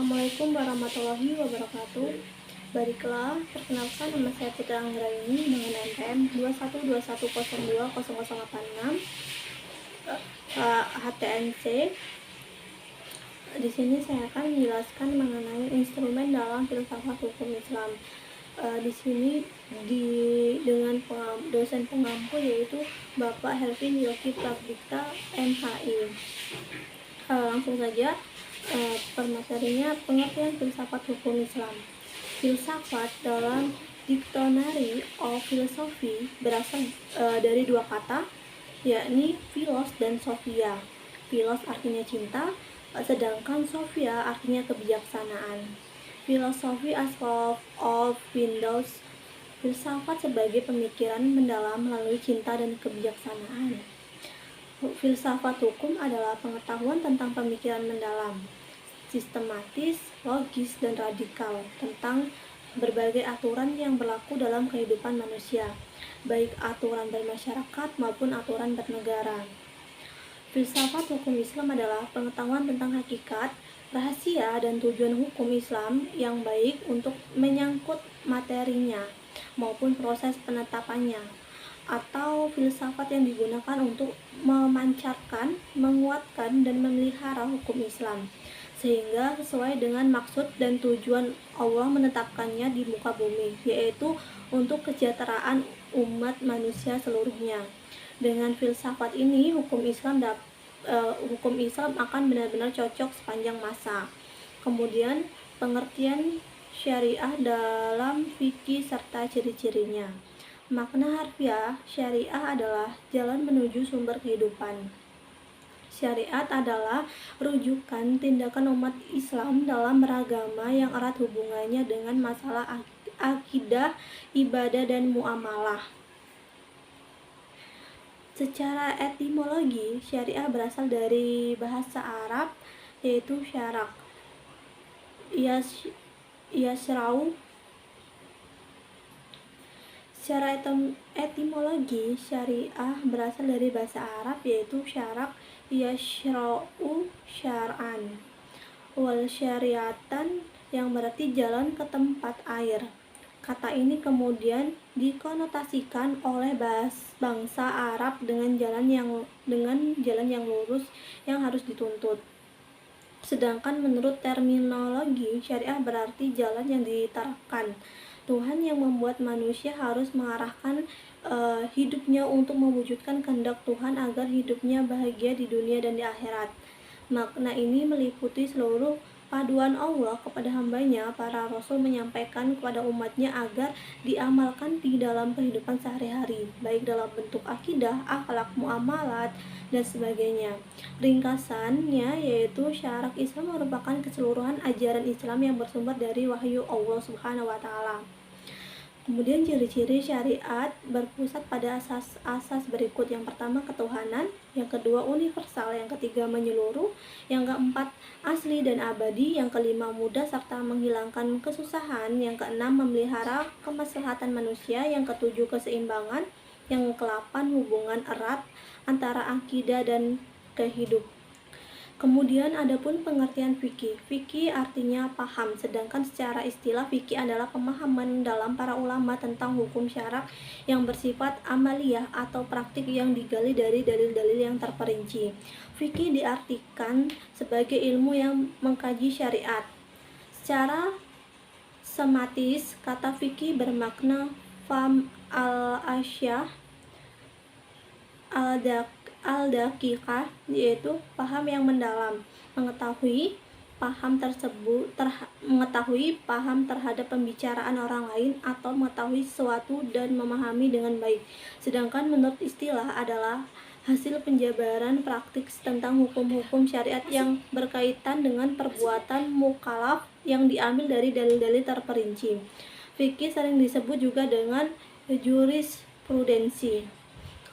Assalamualaikum warahmatullahi wabarakatuh. Baiklah, perkenalkan nama saya Putra Anggraini dengan NPM 2121020086 HTNC. Di sini saya akan menjelaskan mengenai instrumen dalam filsafat hukum Islam. Di sini dengan dosen pengampu yaitu Bapak Helvin Yogi Prabdikta MHI. Langsung saja, permaterinya pengertian filsafat hukum Islam. Filsafat dalam Dictionary of Philosophy berasal dari dua kata, yakni philos dan sophia. Philos artinya cinta, sedangkan sophia artinya kebijaksanaan. Philosophy as of Windows, filsafat sebagai pemikiran mendalam melalui cinta dan kebijaksanaan. Filsafat hukum adalah pengetahuan tentang pemikiran mendalam, sistematis, logis, dan radikal tentang berbagai aturan yang berlaku dalam kehidupan manusia, baik aturan bermasyarakat maupun aturan bernegara. Filsafat hukum Islam adalah pengetahuan tentang hakikat, rahasia, dan tujuan hukum Islam yang baik untuk menyangkut materinya maupun proses penetapannya, atau filsafat yang digunakan untuk memancarkan, menguatkan, dan memelihara hukum Islam sehingga sesuai dengan maksud dan tujuan Allah menetapkannya di muka bumi, yaitu untuk kesejahteraan umat manusia seluruhnya. Dengan filsafat ini, hukum Islam akan benar-benar cocok sepanjang masa. Kemudian, pengertian syariah dalam fikih serta ciri-cirinya. Makna harfiah syariah adalah jalan menuju sumber kehidupan. Syariat adalah rujukan tindakan umat Islam dalam beragama yang erat hubungannya dengan masalah akidah, ibadah, dan muamalah. Secara etimologi, syariah berasal dari bahasa Arab yaitu syarak, yasrau. Secara etimologi, syariah berasal dari bahasa Arab yaitu syarak, yashra'u syar'an, wal syariatan, yang berarti jalan ke tempat air. Kata ini kemudian dikonotasikan oleh bangsa Arab dengan jalan yang lurus yang harus dituntut. Sedangkan menurut terminologi, syariah berarti jalan yang diterapkan. Tuhan yang membuat manusia harus mengarahkan hidupnya untuk mewujudkan kehendak Tuhan agar hidupnya bahagia di dunia dan di akhirat. Makna ini meliputi seluruh paduan Allah kepada hambanya. Para rasul menyampaikan kepada umatnya agar diamalkan di dalam kehidupan sehari-hari, baik dalam bentuk akidah, akhlak, muamalat, dan sebagainya. Ringkasannya yaitu syarak Islam merupakan keseluruhan ajaran Islam yang bersumber dari wahyu Allah Subhanahu wa Ta'ala. Kemudian ciri-ciri syariat berpusat pada asas-asas berikut. Yang pertama, ketuhanan. Yang kedua, universal. Yang ketiga, menyeluruh. Yang keempat, asli dan abadi. Yang kelima, mudah serta menghilangkan kesusahan. Yang keenam, memelihara kemaslahatan manusia. Yang ketujuh, keseimbangan. Yang kedelapan, hubungan erat antara akidah dan kehidupan. Kemudian adapun pengertian fikih. Fikih artinya paham, sedangkan secara istilah fikih adalah pemahaman dalam para ulama tentang hukum syarak yang bersifat amaliyah atau praktik yang digali dari dalil-dalil yang terperinci. Fikih diartikan sebagai ilmu yang mengkaji syariat. Secara sematis, kata fikih bermakna fam al-asyah al-daqiqah, yaitu paham yang mendalam, mengetahui paham terhadap pembicaraan orang lain atau mengetahui sesuatu dan memahami dengan baik. Sedangkan menurut istilah adalah hasil penjabaran praktik tentang hukum-hukum syariat yang berkaitan dengan perbuatan mukallaf yang diambil dari dalil-dalil terperinci. Fikih sering disebut juga dengan jurisprudensi.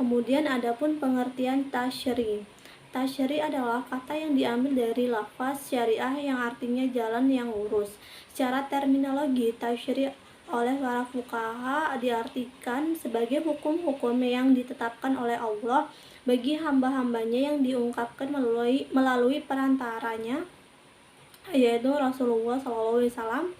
Kemudian adapun pengertian tasyri. Tasyri adalah kata yang diambil dari lafaz syariah yang artinya jalan yang lurus. Secara terminologi, tasyri oleh para fuqaha diartikan sebagai hukum-hukum yang ditetapkan oleh Allah bagi hamba-hambanya yang diungkapkan melalui perantaranya yaitu Rasulullah SAW,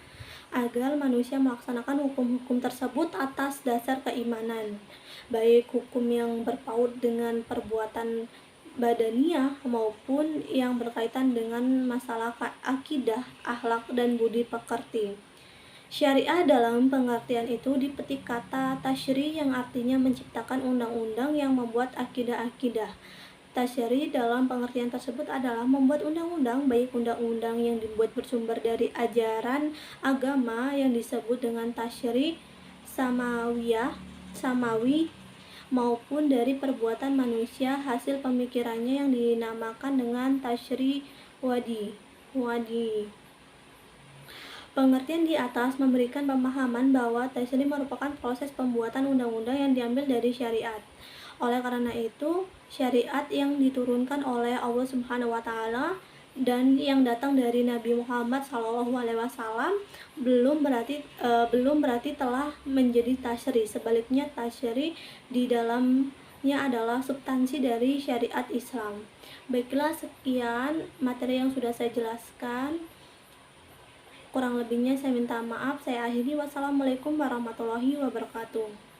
agar manusia melaksanakan hukum-hukum tersebut atas dasar keimanan, baik hukum yang berpaut dengan perbuatan badaniah maupun yang berkaitan dengan masalah akidah, akhlak, dan budi pekerti. Syariah dalam pengertian itu dipetik kata tasyri yang artinya menciptakan undang-undang yang membuat akidah-akidah. Tasyri dalam pengertian tersebut adalah membuat undang-undang, baik undang-undang yang dibuat bersumber dari ajaran agama yang disebut dengan tasyri samawi maupun dari perbuatan manusia hasil pemikirannya yang dinamakan dengan tasyri wadi. Pengertian di atas memberikan pemahaman bahwa tasyri merupakan proses pembuatan undang-undang yang diambil dari syariat. Oleh karena itu, syariat yang diturunkan oleh Allah Subhanahu wa taala dan yang datang dari Nabi Muhammad SAW belum berarti telah menjadi tasyri. Sebaliknya, tasyri di dalamnya adalah substansi dari syariat Islam. Baiklah, sekian materi yang sudah saya jelaskan. Kurang lebihnya saya minta maaf. Saya akhiri. Wassalamualaikum warahmatullahi wabarakatuh.